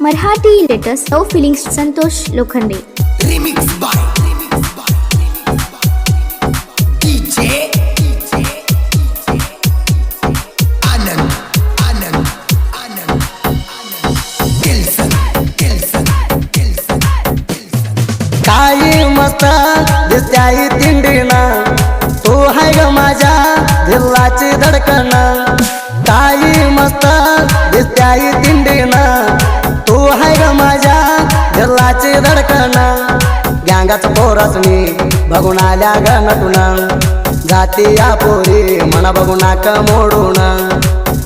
Marathi latest no feelings Santosh Lokhande remix by DJ Anand Anand Anand केल्सन काही मस्त दिसत्याई तिंडीना तू हाय ग माझ्या दिलाची धडकन काही मस्त दिसत्याई तिंडीना तू हाय ग माझ्या दिलाची धडकन गँगाच पोरसनी बघून आल्या ग नटून जाती या पोरी मना बघू नाक मोडून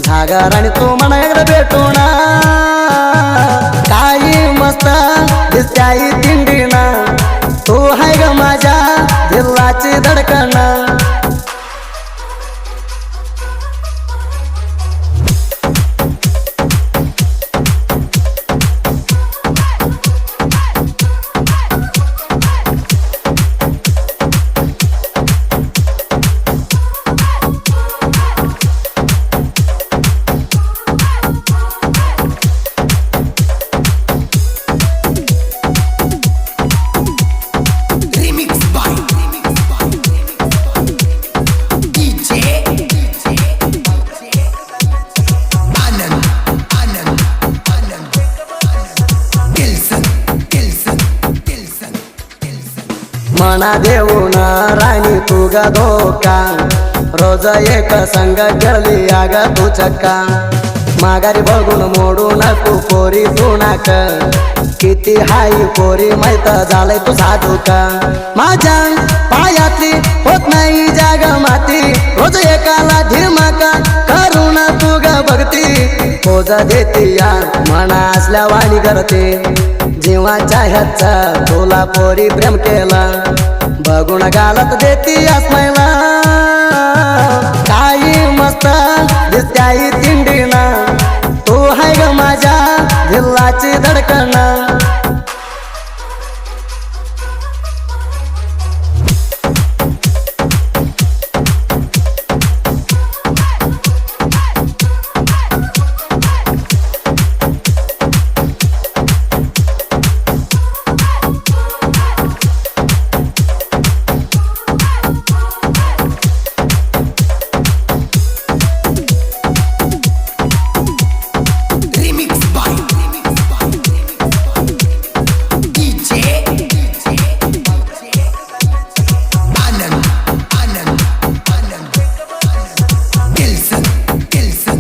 झागर आणि तू मना एकदा भेटून काही मस्त दिसत्याई तिंडीना तू हाय ग माझ्या दिलाची धडकन remix by DJ Anand Anand Anand केल्सन मना देऊन राणी तू ग धोका रोज एक संग गेली आग तू चक्का माघारी बघून मोडू नको पोरी तू नाक किती हाय पोरी माहित झालंय तू साधू का माझ्या पायातली होत नाही जाग माती रोज एकाला धीमाका करून तू ग बघती पोज देते या मना असल्या वाणी करते जीवाच्या ह्याचा तुला पोरी प्रेम केला बघून गालत देती आसमायला काही मस्त दिसत्याई तिंडीना तू हाय ग माझ्या दिलाची धडकन remix by DJ Anand Anand Anand केल्सन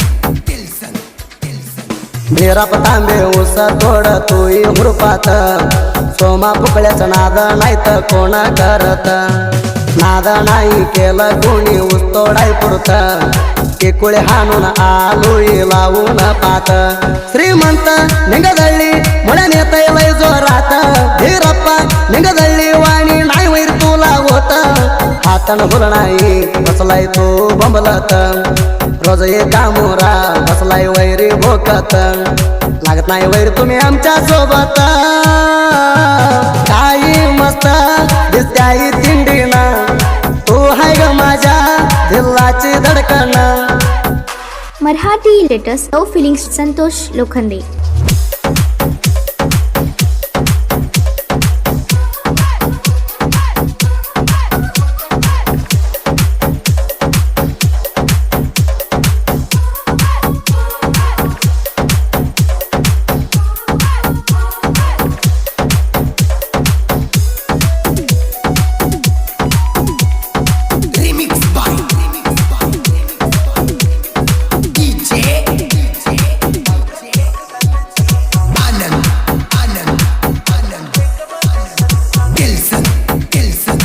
निराप तांबे ऊस तोड तोई हुरपात सोमा फुकळ्याचं नाद नाही तर कोण करत नाद नाही केलं कोणी ऊस तोडाय पुरत केकुळे हाणून आलोई लावून पात श्रीमंत निंगदळली मुळे नेतय लय जोरात धीरप्पा निंगदळली वाणी नाही वैर तुला होत हातन हुल नाही बसलाय तो बंबलत रोज एका मोरा बसलाय वैरी भोकत लागत नाही वैर तुम्ही आमच्या सोबत काही मस्त दिसत्याई तिंडीना तू हाय ग माझ्या दिलाची धडकन Marathi latest no feelings Santosh Lokhande remix by DJ Anand Anand Anand केल्सन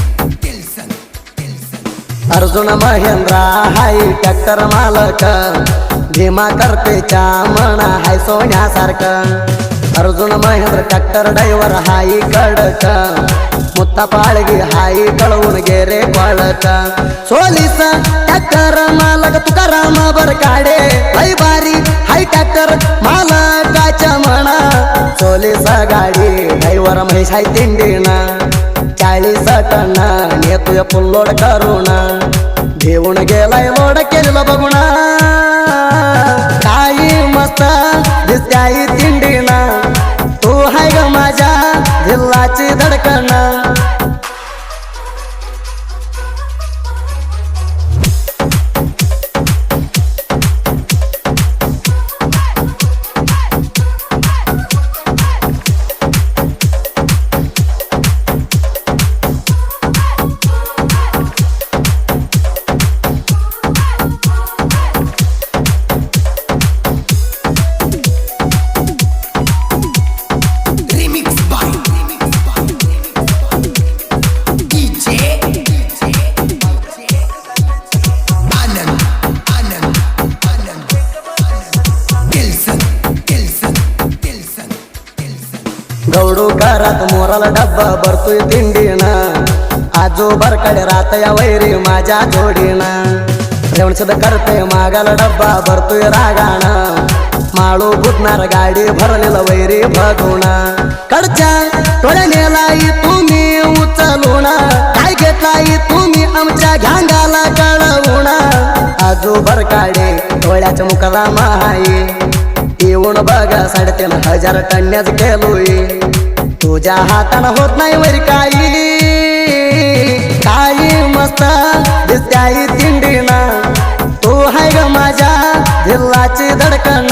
अर्जुन महेंद्र हाय ट्रॅक्टर मालक भीमा करपेच्या म्हणा हाय सोन्यासारखं अर्जुन महेंद्र ट्रॅक्टर ड्रायव्हर हाय कडक मुत्ता पाळगी हाय कळवून गेरे पळक सोलीस ट्रॅक्टर मालक तुकाराम बरकाडे लय बारी हाय ट्रॅक्टर मालकाच्या म्हणा सोलीस गाडी ड्रायव्हर महेश हाय तिंडीना 40 टन नेतोय फुल लोड करून घेऊन गेलाय लोड केलेलं बघून काही मस्त दिसत्याई तिंडीना गौडू घरात मोराला डब्बा भरतोय तिंडीनं आजोबर कडे रात या वैरी माझ्या जोडीनं रेवणसद करते मागाला डब्बा भरतोय रागानं माळू गुदणार गाडी भरलेलं वैरी बघून कडच्या टोळ्या नेलाई तुम्ही उचलून काय घेतलाई तुम्ही आमच्या घांगाला कळवून आजोबर काढे टोळ्याच्या मुखाला माई येऊन बघ 3,500 टन्याच केलोय तुझ्या हातानं होत नाही वैरी काही मस्त दिसत्याई तिंडीना तू हाय ग माझ्या दिलाची धडकन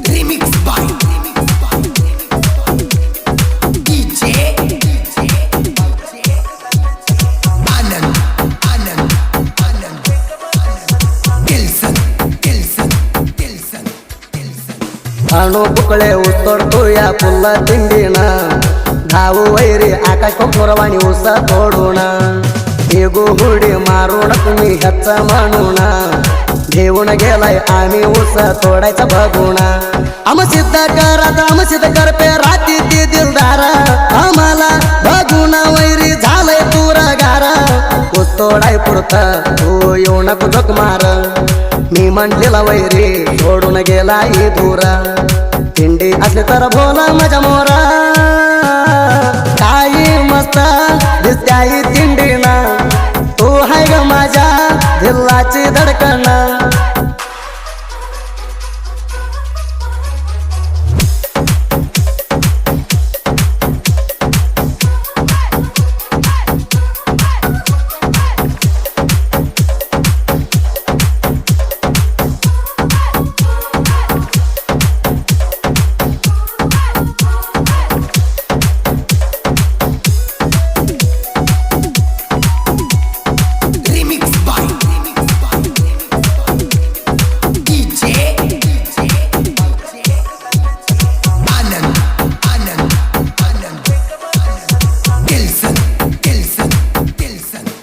Remix by DJ Anand Tilson अणू बुकळे उतरतो या पुल्ला तिंडीनं धावू वैरी आकाश कोकरवाणी उसा तोडून एगो हुडी मारून तुम्ही ह्याच म्हणून घेऊन गेलाय आम्ही उसा तोडायचा बघून आम सिद्ध कर पे राती ती दिलदार आम्हाला बघून वैरी झालंय तुरा गारा ऊस तोडाय पुरता तू येऊ नको जग मार मी म्हणलेला वैरी सोडून गेला ही दूरा तिंडी असले तर बोला माझ्या मोरा काही मस्त दिसत्याई तिंडीना तू हाय ग माझ्या दिलाची धडकन Remix by DJ Anand Tilson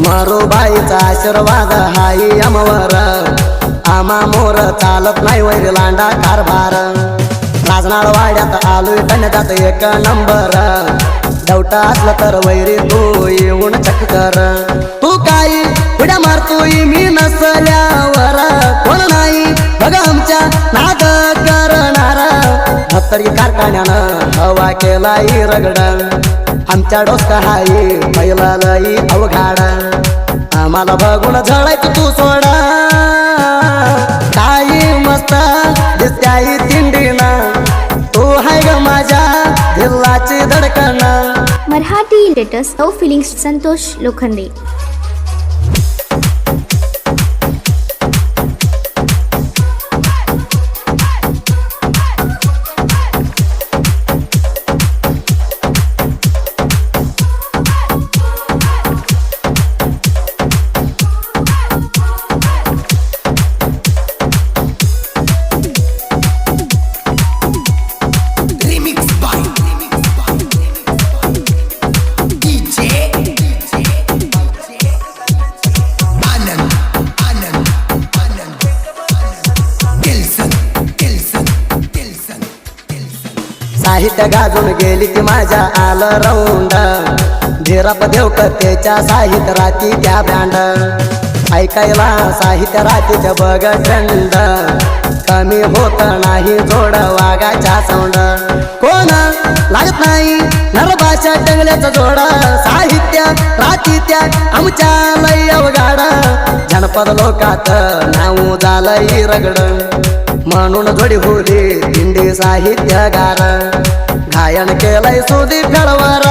मारो बाईचा आशीर्वाद हाई आमवर आमा मोर चालत नाही वैरी लांडा कारभार राजनाळ वाड्यात आलोय कन्यात 1 नंबर दवटा असला तर वैरी तू येऊन चक कर तू काही उड्या मारतोय मी नसल्यावर कोण नाही बघा आमच्या नाद करणार भत्तरी कारखान्यानं हवा केलाई रगड आमच्या डोसका हाई पहिला लई अवघाड आम्हाला बघून झळायचं तू सोडा काही मस्त दिसत्याई तिंडीना तू हाय ग माझ्या दिलाची धडकन Marathi latest love feelings Santosh Lokhande. Remix by DJ Anand Tilson साहित्य गाजून गेली की माझ्या आलं राऊंड धीरप देवकतेच्या साहित्य राती त्या ब्रँड ऐकायला साहित्य रातीच्या बघ ट्रेंड कमी होत नाही जोड वागाच्या साऊंड कोण लागत नाही नरभाषा टंगल्याचं जोड साहित्य राती त्या आमच्या लय अवघाड जनपद लोकात नाव झालंय रगड म्हणून जोडी होली दिंडी साहित्यगार गायन केलंय सुदीप फेडवर